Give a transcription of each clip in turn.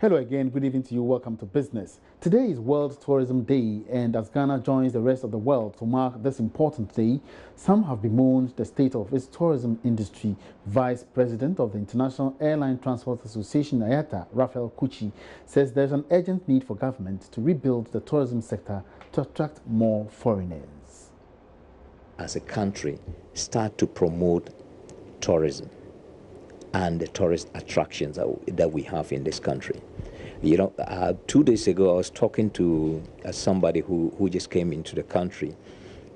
Hello again, good evening to you. Welcome to Business. Today is World Tourism Day, and as Ghana joins the rest of the world to mark this important day, some have bemoaned the state of its tourism industry. Vice President of the International Airline Transport Association, IATA, Raphael Kuchi, says there's an urgent need for government to rebuild the tourism sector to attract more foreigners. As a country, start to promote tourism and the tourist attractions that we have in this country. 2 days ago, I was talking to somebody who just came into the country,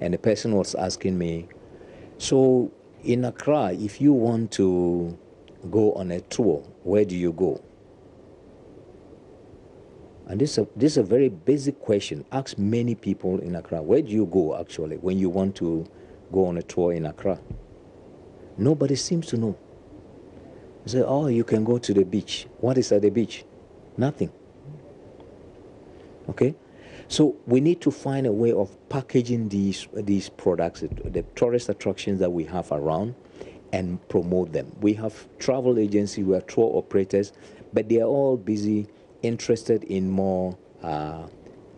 and the person was asking me, so in Accra, if you want to go on a tour, where do you go? And this is a very basic question. Ask many people in Accra, where do you go actually when you want to go on a tour in Accra? Nobody seems to know. They say, oh, you can go to the beach. What is at the beach? Nothing. Okay? So we need to find a way of packaging these products, the tourist attractions that we have around, and promote them. We have travel agencies, we have tour operators, but they are all busy, interested in more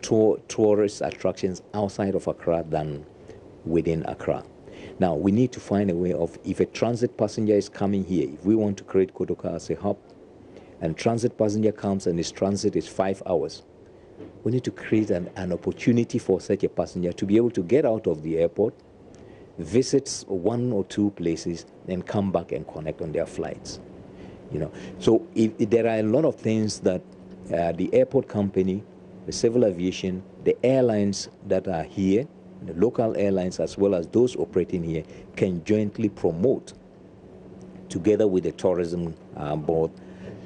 tourist attractions outside of Accra than within Accra. Now, we need to find a way of, if a transit passenger is coming here, if we want to create Kotoka as a hub, and transit passenger comes and his transit is 5 hours, we need to create an opportunity for such a passenger to be able to get out of the airport, visit one or two places, and come back and connect on their flights. So if there are a lot of things that the airport company, the civil aviation, the airlines that are here, the local airlines as well as those operating here can jointly promote together with the tourism board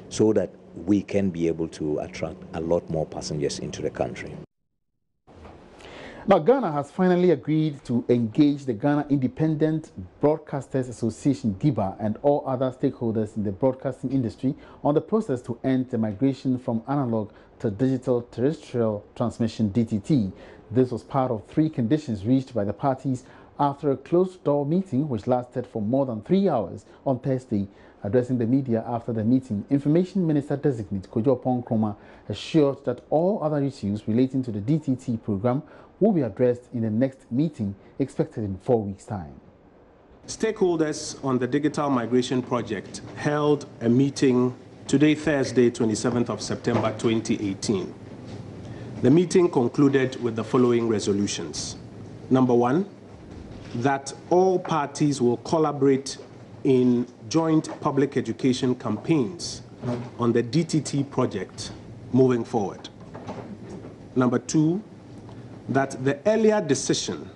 so that we can be able to attract a lot more passengers into the country. Now, Ghana has finally agreed to engage the Ghana Independent Broadcasters Association, GIBA, and all other stakeholders in the broadcasting industry on the process to end the migration from analog to digital terrestrial transmission, DTT. This was part of 3 conditions reached by the parties after a closed-door meeting which lasted for more than 3 hours on Thursday. Addressing the media after the meeting, Information Minister-designate Kojo Nkrumah assured that all other issues relating to the DTT program will be addressed in the next meeting expected in 4 weeks' time. Stakeholders on the digital migration project held a meeting today, Thursday, 27th of September 2018. The meeting concluded with the following resolutions. Number 1, that all parties will collaborate in joint public education campaigns on the DTT project moving forward. Number 2, that the earlier decision,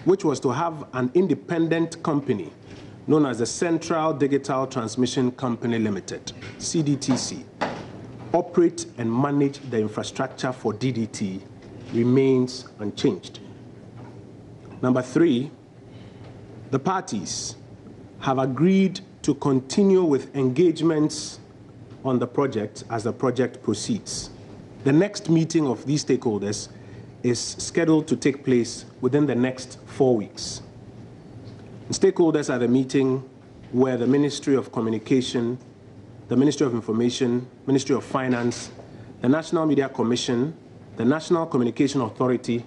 which was to have an independent company known as the Central Digital Transmission Company Limited, CDTC, operate and manage the infrastructure for DDT remains unchanged. Number 3, the parties have agreed to continue with engagements on the project as the project proceeds. The next meeting of these stakeholders is scheduled to take place within the next 4 weeks. The stakeholders at the meeting were the Ministry of Communication, the Ministry of Information, Ministry of Finance, the National Media Commission, the National Communication Authority,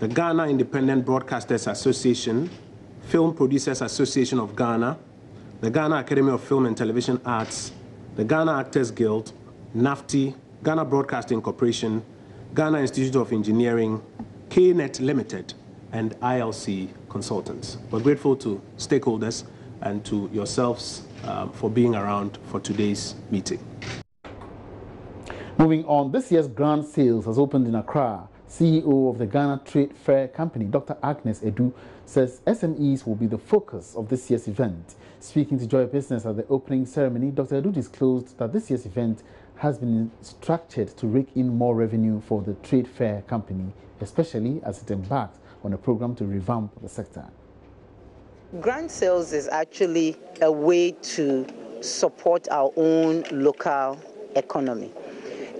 the Ghana Independent Broadcasters Association, Film Producers Association of Ghana, the Ghana Academy of Film and Television Arts, the Ghana Actors Guild, NAFTI, Ghana Broadcasting Corporation, Ghana Institute of Engineering, KNET Limited, and ILC Consultants. We're grateful to stakeholders and to yourselves for being around for today's meeting. Moving on, this year's grand sales has opened in Accra. CEO of the Ghana Trade Fair Company, Dr. Agnes Edu, says SMEs will be the focus of this year's event. Speaking to Joy Business at the opening ceremony, Dr. Edu disclosed that this year's event has been structured to rake in more revenue for the Trade Fair Company, especially as it embarks on a program to revamp the sector. Grand sales is actually a way to support our own local economy.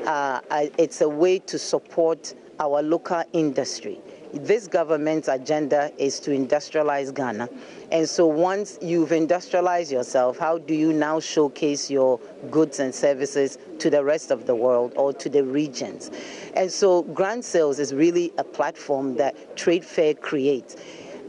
It's a way to support our local industry. this government's agenda is to industrialize Ghana. And so once you've industrialized yourself, how do you now showcase your goods and services to the rest of the world or to the regions? And so grant sales is really a platform that Trade Fair creates.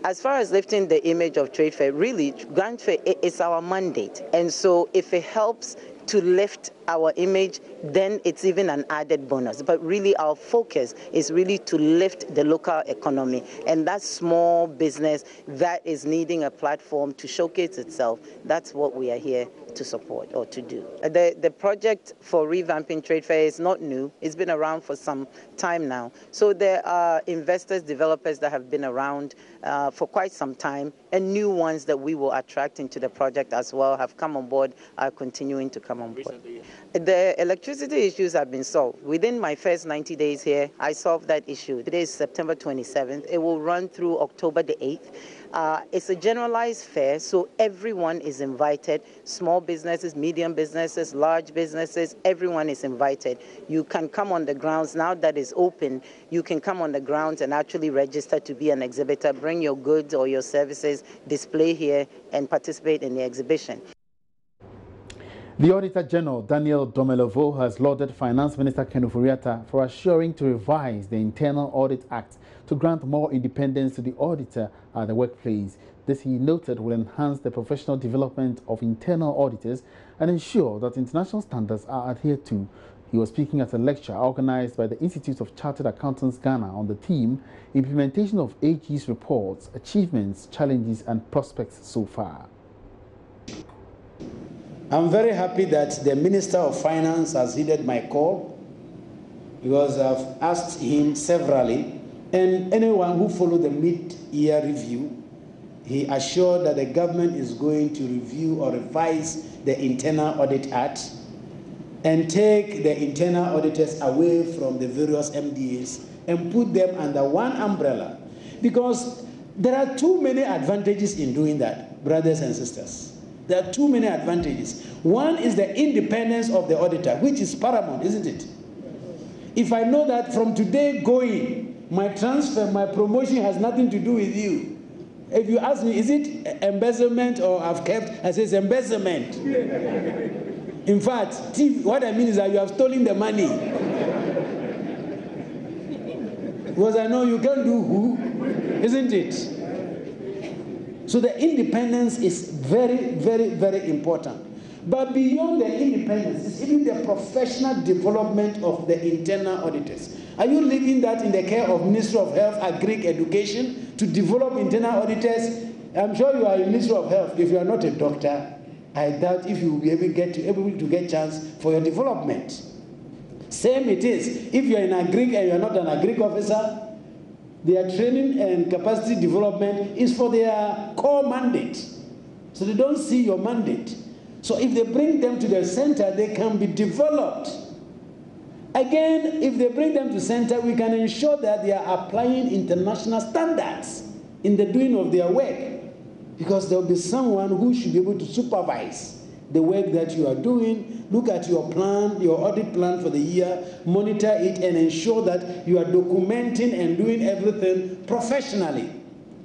As far as lifting the image of Trade Fair, really, Grant Fair is our mandate. And so if it helps to lift our image, then it's even an added bonus. But really, our focus is really to lift the local economy. And that small business that is needing a platform to showcase itself, that's what we are here to support or to do. The project for revamping Trade Fair is not new. It's been around for some time now. So there are investors, developers that have been around for quite some time, and new ones that we will attract into the project as well have come on board, are continuing to come on board. The electricity issues have been solved. Within my first 90 days here, I solved that issue. Today is September 27th. It will run through October the 8th. It's a generalized fair, so everyone is invited. Small businesses, medium businesses, large businesses, everyone is invited. You can come on the grounds. Now that it's open, you can come on the grounds and actually register to be an exhibitor, bring your goods or your services, display here, and participate in the exhibition. The Auditor General, Daniel Domelovo, has lauded Finance Minister Ken Ofori-Atta for assuring to revise the Internal Audit Act to grant more independence to the auditor at the workplace. This, he noted, will enhance the professional development of internal auditors and ensure that international standards are adhered to. He was speaking at a lecture organized by the Institute of Chartered Accountants Ghana on the theme Implementation of AG's Reports, Achievements, Challenges and Prospects so far. I'm very happy that the Minister of Finance has heeded my call, because I've asked him severally, and anyone who followed the mid-year review, he assured that the government is going to review or revise the Internal Audit Act and take the internal auditors away from the various MDAs and put them under one umbrella, because there are too many advantages in doing that, brothers and sisters. There are too many advantages. One is the independence of the auditor, which is paramount, isn't it? If I know that from today going, my transfer, my promotion has nothing to do with you. If you ask me, is it embezzlement or I've kept, I say it's embezzlement. In fact, what I mean is that you have stolen the money. Because I know you can't do who, isn't it? So the independence is very, very, very important. But beyond the independence is even the professional development of the internal auditors. Are you leaving that in the care of Ministry of Health, Agric, Education to develop internal auditors? I'm sure you are in Ministry of Health. If you are not a doctor, I doubt if you will be able to get chance for your development. Same it is. If you are in Agric and you are not an Agric officer, their training and capacity development is for their core mandate. So they don't see your mandate. So if they bring them to the center, they can be developed. Again, if they bring them to center, we can ensure that they are applying international standards in the doing of their work. Because there will be someone who should be able to supervise the work that you are doing, look at your plan, your audit plan for the year, monitor it, and ensure that you are documenting and doing everything professionally.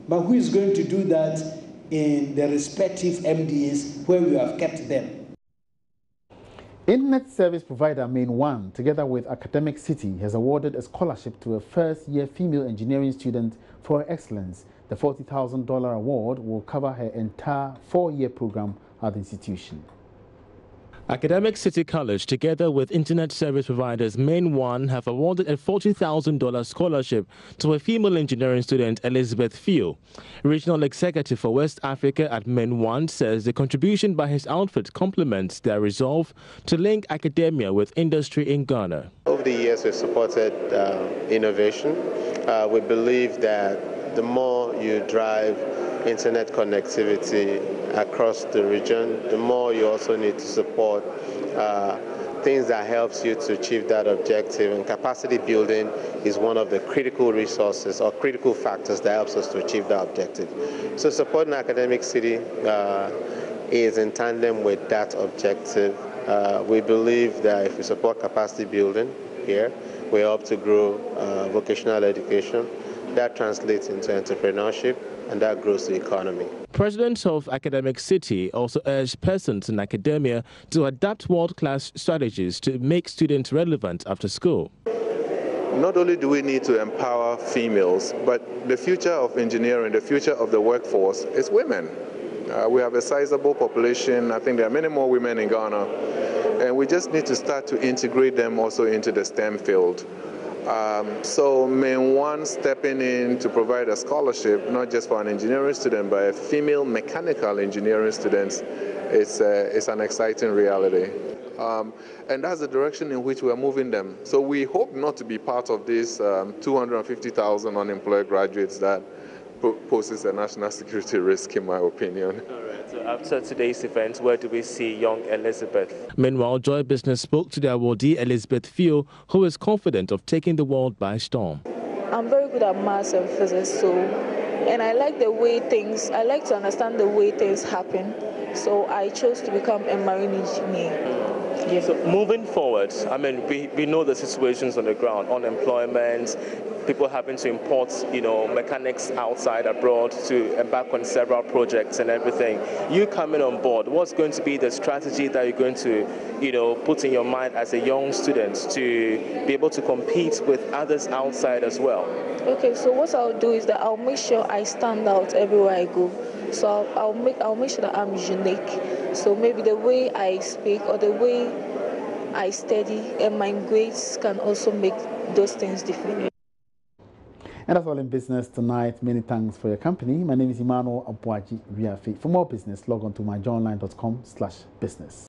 But who is going to do that in the respective MDAs where we have kept them? Internet service provider Main One, together with Academic City, has awarded a scholarship to a first-year female engineering student for her excellence. The $40,000 award will cover her entire 4-year program at the institution. Academic City College, together with internet service providers Main One, have awarded a $40,000 scholarship to a female engineering student, Elizabeth Fio. Regional Executive for West Africa at Main One says the contribution by his outfit complements their resolve to link academia with industry in Ghana. Over the years, we've supported innovation. We believe that the more you drive internet connectivity across the region, the more you also need to support things that helps you to achieve that objective. And capacity building is one of the critical resources or critical factors that helps us to achieve that objective. So supporting Academic City is in tandem with that objective. We believe that if we support capacity building here, we help to grow vocational education. that translates into entrepreneurship, and that grows the economy. President of Academic City also urged persons in academia to adapt world-class strategies to make students relevant after school. Not only do we need to empower females, but the future of engineering, the future of the workforce is women. We have a sizable population. I think there are many more women in Ghana, and we just need to start to integrate them also into the STEM field. So Main One stepping in to provide a scholarship, not just for an engineering student, but a female mechanical engineering student, is an exciting reality. And that's the direction in which we're moving them. So we hope not to be part of these 250,000 unemployed graduates that poses a national security risk, in my opinion. All right, so after today's event, where do we see young Elizabeth? Meanwhile, Joy Business spoke to the awardee Elizabeth Fio, who is confident of taking the world by storm. I'm very good at maths and physics, and I like I like to understand the way things happen. So I chose to become a marine engineer. Yeah. So moving forward, I mean, we know the situations on the ground, unemployment, people having to import, mechanics outside abroad to embark on several projects and everything. You coming on board, what's going to be the strategy that you're going to, put in your mind as a young student to be able to compete with others outside as well? Okay, so what I'll do is that I'll make sure I stand out everywhere I go. So I'll make sure that I'm unique. So maybe the way I speak or the way I study and my grades can also make those things different. And that's all in business tonight. Many thanks for your company. My name is Emmanuel Abuaji Riafe. For more business, log on to myjournline.com/business.